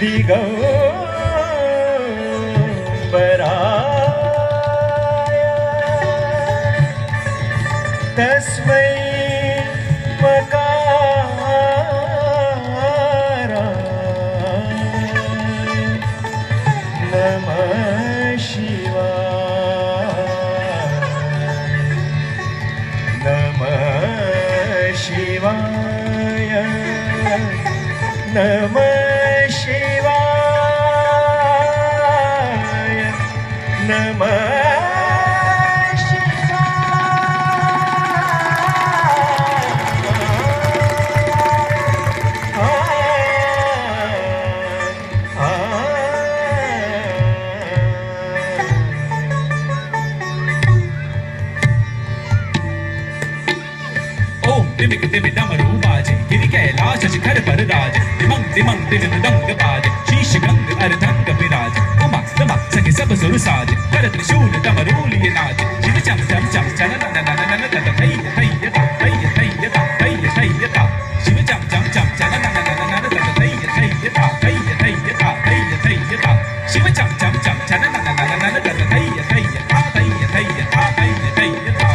दिगंबराय तस्मै नमः शिवाय नमः दिमिक दिमि डमरू बाजे गिरि कैलाश शिखर पर राज दिमंग दिमंग दिन दंग बाज शीश गंग अर्धंग विराज उमा दमा सखी सब सुर साज कर त्रिशूल डमरू लिए नाच शिव चम चम चम चन नन नन नन तत थै थै यता थै थै यता थै थै यता शिव चम चम चम चन नन नन नन तत थै थै यता थै थै यता थै थै यता शिव चम चम चम चन नन नन नन तत थै थै यता थै थै यता थै थै यता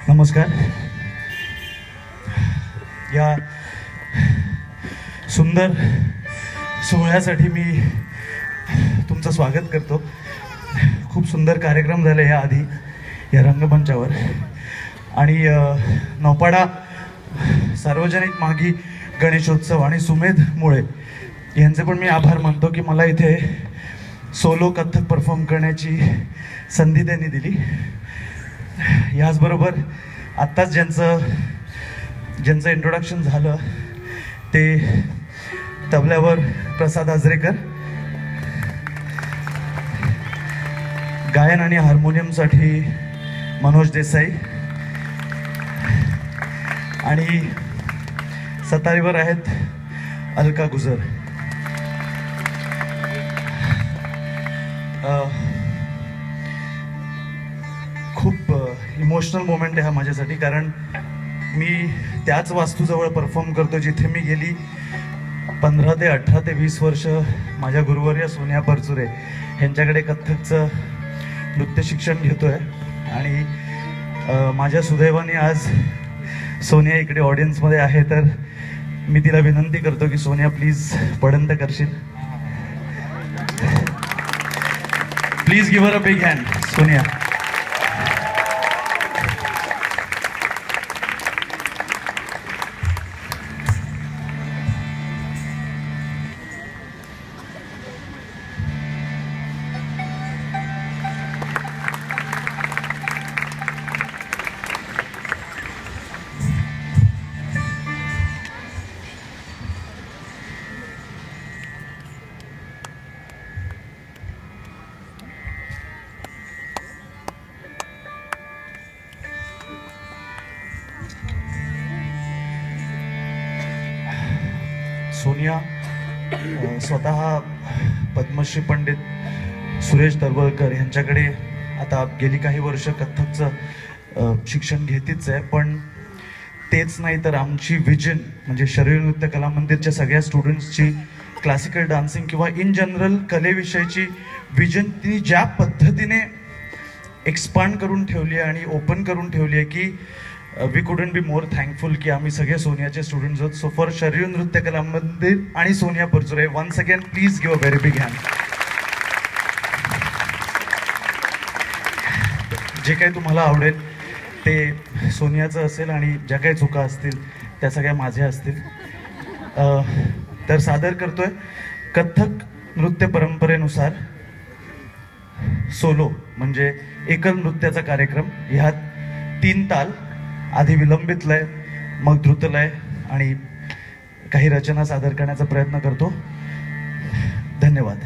नमस्कार. या सुंदर सोहळ्यासाठी मी तुमचं स्वागत करतो. खूप सुंदर कार्यक्रम झाले या आधी या रंगमंचावर आणि नौपाडा सार्वजनिक मागी गणेशोत्सव आणि सुमेध मुळे यांचे पण मी आभार मानतो की मला इथे सोलो कथ्थक परफॉर्म करण्याची संधी त्यांनी दिली. याचबरोबर आत्ताच ज्यांचं इंट्रोडक्शन झालं ते तबल्यावर प्रसाद आजरेकर, गायन आणि हार्मोनियमसाठी मनोज देसाई आणि सतारीवर आहेत अलका गुजर. खूप इमोशनल मोमेंट आहे हा माझ्यासाठी, कारण मी त्याच वास्तूजवळ परफॉर्म करतो जिथे मी गेली 15 ते 18 ते 20 वर्ष माझ्या गुरुवर्य सोनिया परचुरे यांच्याकडे कथ्थकचं नृत्य शिक्षण घेतोय. आणि माझ्या सुदैवाने आज सोनिया इकडे ऑडियन्समध्ये आहे, तर मी तिला विनंती करतो की सोनिया प्लीज पडंत करशील. Please give her a big hand Sonia. Sonia स्वतः पद्मश्री पंडित सुरेश दरवळकर यांच्याकडे आता गेली काही वर्ष कथ्थकचं शिक्षण घेतीच आहे. पण तेच नाही तर आमची विजन म्हणजे शरीर नृत्य कला मंदिरच्या सगळ्या स्टुडंट्सची क्लासिकल डान्सिंग किंवा इन जनरल कलेविषयीची विजन ती ज्या पद्धतीने एक्सपांड करून ठेवली आहे आणि ओपन करून ठेवली आहे की we couldn't be more thankful की आम्ही सगळे सोनियाचे स्टुडंट्स आहोत. सो फॉर शरीर नृत्य कला मंदिर आणि Sonia Parchure once again please give a very big hand. जे काही तुम्हाला आवडेल ते सोनियाचं असेल आणि ज्या काही चुका असतील त्या सगळ्या माझ्या असतील. तर सादर करतोय कथ्थक नृत्य परंपरेनुसार सोलो म्हणजे एकल नृत्याचा कार्यक्रम. ह्यात 3 ताल, आधी विलंबित लय, मग द्रुत लय आणि काही रचना सादर करण्याचा प्रयत्न करतो. धन्यवाद.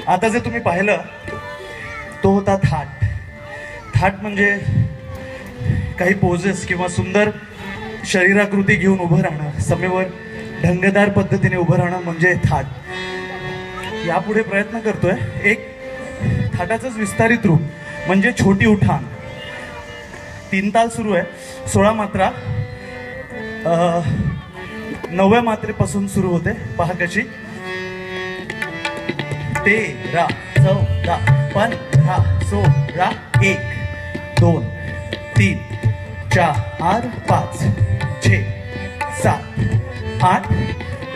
आता जे तुम्ही पाहिलं तो होता थाट. थाट म्हणजे काही पोजेस किंवा सुंदर शरीराकृती घेऊन उभं राहणं, समेवर ढंगदार पद्धतीने उभं राहणं म्हणजे थाट. यापुढे प्रयत्न करतोय एक थाटाचंच विस्तारित रूप म्हणजे छोटी उठाण. 3 ताल सुरू आहे, 16 मात्रा 9व्या मात्रेपासून सुरू होते. पहा कशी. 13, 14, 15, 16, 1, 2, 3, 4, 5, 6, 7, 8.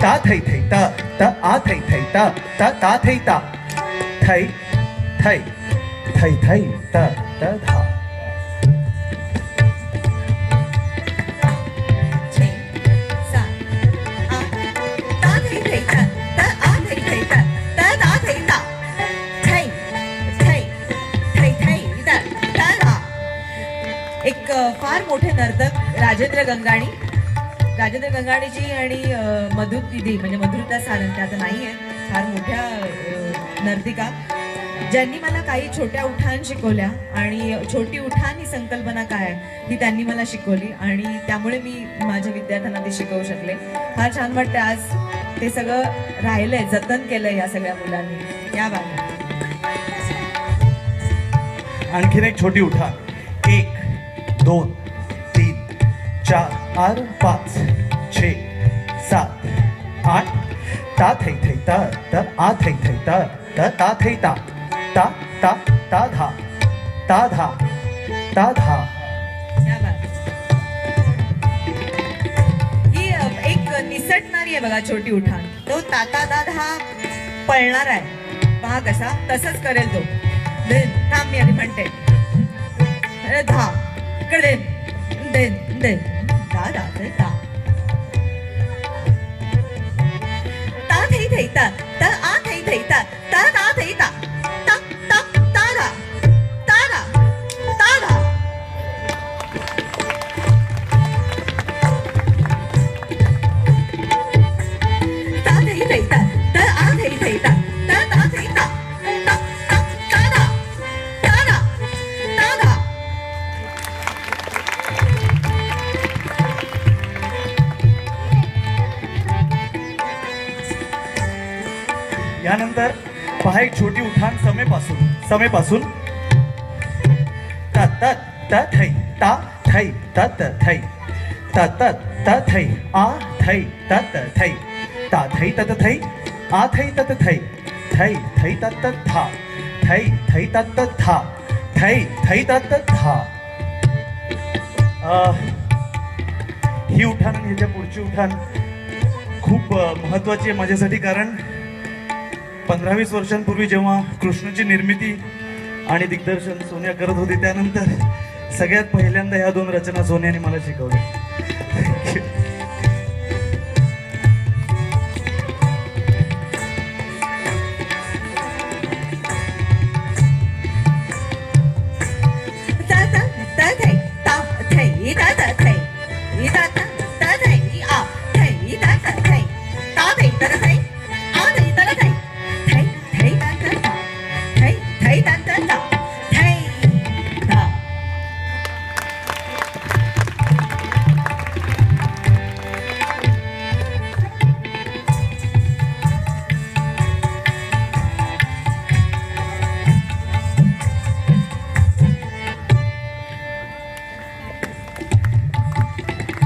ता थै थै ता ता आ थै थै ता ता ता थै ता थै थै थै थै ता ता धा. एक फार मोठे नर्तक राजेंद्र गंगाणीजी आणि मधुदिदी म्हणजे मधुरिता सारंग त्या आता नाही आहेत, फार मोठ्या नर्तिका ज्यांनी मला काही छोट्या उठाण शिकवल्या आणि छोटी उठाण ही संकल्पना काय आहे ही त्यांनी मला शिकवली आणि त्यामुळे मी माझ्या विद्यार्थ्यांना ते शिकवू शकले. फार छान वाटतं आज ते सगळं राहिलंय, जतन केलंय या सगळ्या मुलांनी. या बाबा आणखीन एक छोटी उठाण. 1, 2, 3, 4, 5, 6, 7, 8. ता थै थै ता ता आ थै थै ता ता ता थै ता ता ता ता धा ता धा ता धा. ही एक निसटणारी आहे बघा छोटी उठाण. तो ताता दादा पळणार आहे, पहा कसा तसंच करेल तो. थांब मी आधी म्हणते. धा कडे देन देन दा दा दा ता थै थै ता ता आ थै थै ता ता ता थै ता ता ता ता रा ता रा ता रा. ता थै थै ता ता आ थै थै ता ता ता थै ता ता ता ता रा ता रा ता रा. यानंतर पहा एक छोटी उठाण समेपासून ता ता ता थै ता थै ता त थै ता ता ता थै आ थै ता त थै ता थै ता त थै आ थै ता त थै थै थै ता त धा थै थै ता त धा थै थै ता त धा. ही उठाण आणि ह्याच्या पुढची उठाण खूप महत्वाची आहे माझ्यासाठी, कारण 15-20 वर्षांपूर्वी जेव्हा कृष्णची निर्मिती आणि दिग्दर्शन सोनिया करत होती त्यानंतर सगळ्यात पहिल्यांदा ह्या 2 रचना सोन्याने मला शिकवल्या.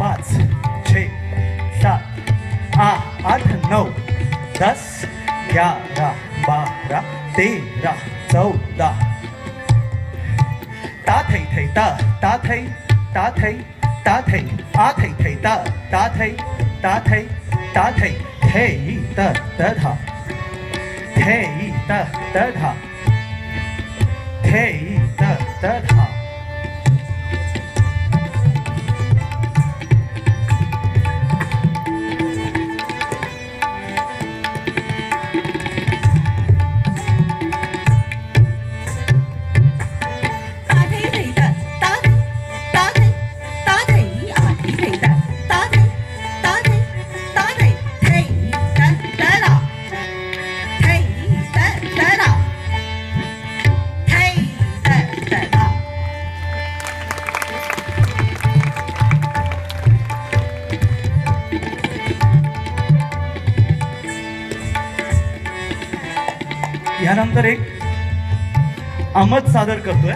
5 6 7 8 9 10 11 12 13 14 ta thầy thầy ta thầy ta thầy ta thầy a thầy thầy ta thầy ta thầy thầy ta tha thầy ta tha thầy ta tha यानंतर एक आमद सादर करतोय.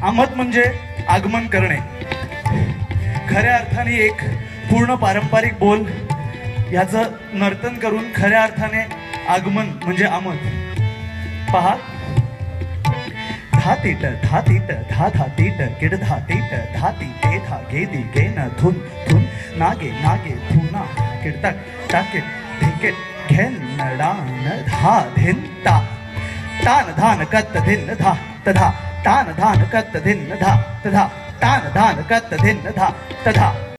आमद म्हणजे आगमन करणे. खऱ्या अर्थाने एक पूर्ण पारंपरिक बोल याचं नर्तन करून खऱ्या अर्थाने आगमन म्हणजे आमद. पहा. धा तीट धा तीट धा धा तीट किड धा तीट धा ती गे धा गे दी गे न धुन धुन नागे नागे धुना किडतक टाके धिकेट घेन डान धा धिन ता तान धान कत धिन धा तधा तान धान कत धिन धा तधा तान धान कत धिन धा तधा